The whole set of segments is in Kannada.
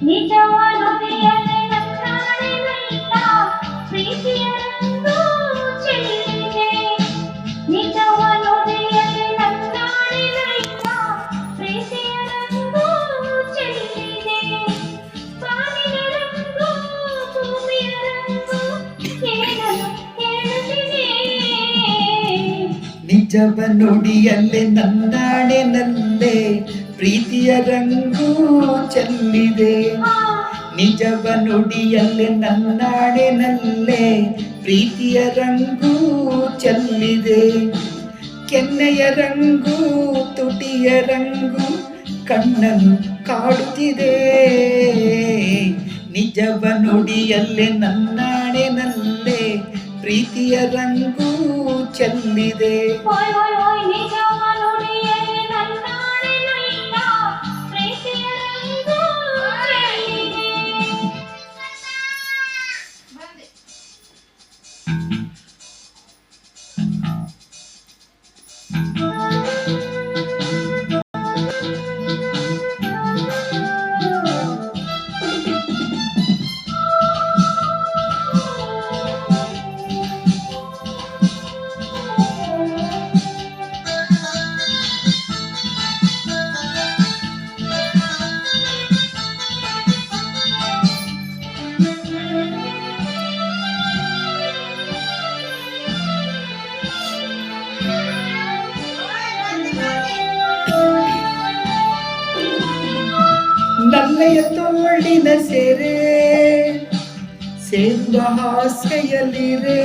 ನಿಜವ ನುಡಿಯಲೆ ನನ್ನಾಡೆನಲ್ಲ ಪ್ರೀತಿಯ ರಂಗು ಚೆಲ್ಲಿದೆ. ನಿಜವ ನುಡಿಯಲೆ ನನ್ನಾಡೆನಲ್ಲ ಪ್ರೀತಿಯ ರಂಗು ಚೆಲ್ಲಿದೆ. ಬಾನಿನ ರಂಗು ಭೂಮಿಯ ರಂಗು ಏನನ್ನು ಹೇಳುತ್ತಿದೆ. ನಿಜವ ನುಡಿಯಲೆ ನನ್ನಾಡೆನಲ್ಲೇ ಪ್ರೀತಿಯ ರಂಗು ಚೆಲ್ಲಿದೆ. ನಿಜವ ನುಡಿಯಲ್ಲೇ ನನ್ನಾಡೆನಲ್ಲೇ ಪ್ರೀತಿಯ ರಂಗು ಚೆಲ್ಲಿದೆ. ಕೆನ್ನೆಯ ರಂಗು ತುಟಿಯ ರಂಗು ಕಣ್ಣನ್ನು ಕಾಡುತ್ತಿದೆ. ನಿಜವ ನುಡಿಯಲ್ಲೇ ನನ್ನಾಡೆನಲ್ಲೇ ಪ್ರೀತಿಯ ರಂಗು ಚೆಲ್ಲಿದೆ. ನಲ್ಲೆಯ ತೋಳಿನ ಸೆರೆ ಸೇರುವ ಆಸೆಯಲ್ಲಿರೆ.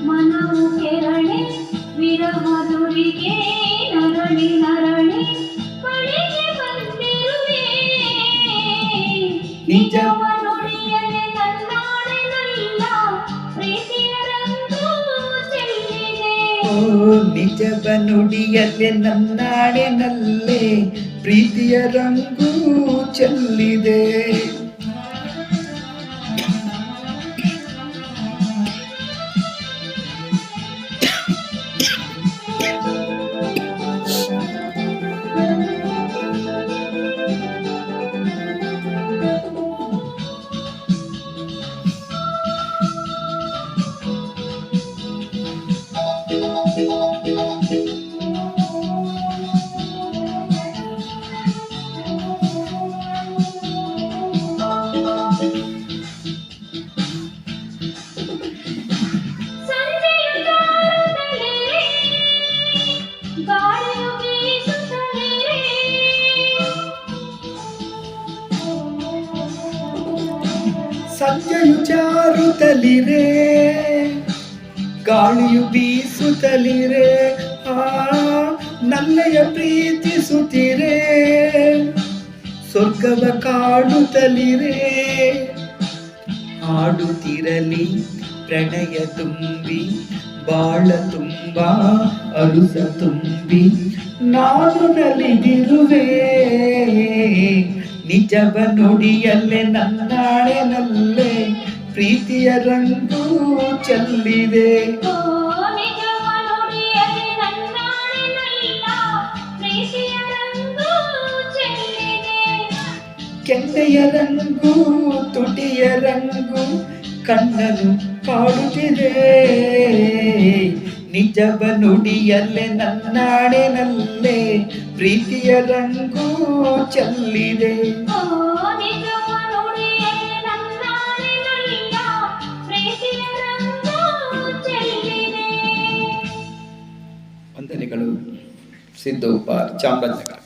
ಮನವು ಕೆರಳೆ ವಿರಹದುರಿಗೆ ನರಳಿ ನರಳಿ ಬಳಿಗೆ ಬಂದಿರುವೆ. ನಿಜವ ನುಡಿಯಲೆ ನನ್ನಾಡೆನಲ್ಲ ಪ್ರೀತಿಯ ರಂಗು ಚೆಲ್ಲಿದೆ. ನಿಜವ ನುಡಿಯಲೆ ನನ್ನಾಡೆನಲ್ಲೇ ಪ್ರೀತಿಯ ರಂಗು ಚೆಲ್ಲಿದೆ. ಸಂಜೆಯು ಜಾರುತ್ತಲಿರೆ ಗಾಳಿಯು ಬೀಸುತ್ತಲಿರೆ. ನಲ್ಲೆಯ ಪ್ರೀತಿಸುತ್ತಿರೆ ಸ್ವರ್ಗವ ಕಾಡುತ್ತಲಿರೆ. ಹಾಡುತ್ತಿರಲಿ ಪ್ರಣಯ ತುಂಬಿ ಬಾಳ ತುಂಬ ಅರುಸ ತುಂಬಿ ನಾನು ನಲಿದಿರುವೆ. ನಿಜವ ನುಡಿಯಲ್ಲೇ ನನ್ನಾಡೆನಲ್ಲೇ ಪ್ರೀತಿಯ ರಂಗು ಚೆಲ್ಲಿದೆ. ಕೆನ್ನೆಯ ರಂಗು ತುಟಿಯ ರಂಗು ಕಣ್ಣನು ಕಾಡುತ್ತಿದೆ. ನಿಜವ ನುಡಿಯಲ್ಲೇ ನನ್ನಾಡೆನಲ್ಲೇ ಪ್ರೀತಿಯ ರಂಗು ಚೆಲ್ಲಿದೆ. ವಂದನೆಗಳು. ಸಿದ್ದು ಉಪಾರ್, ಚಾಮರಾಜನಗರ.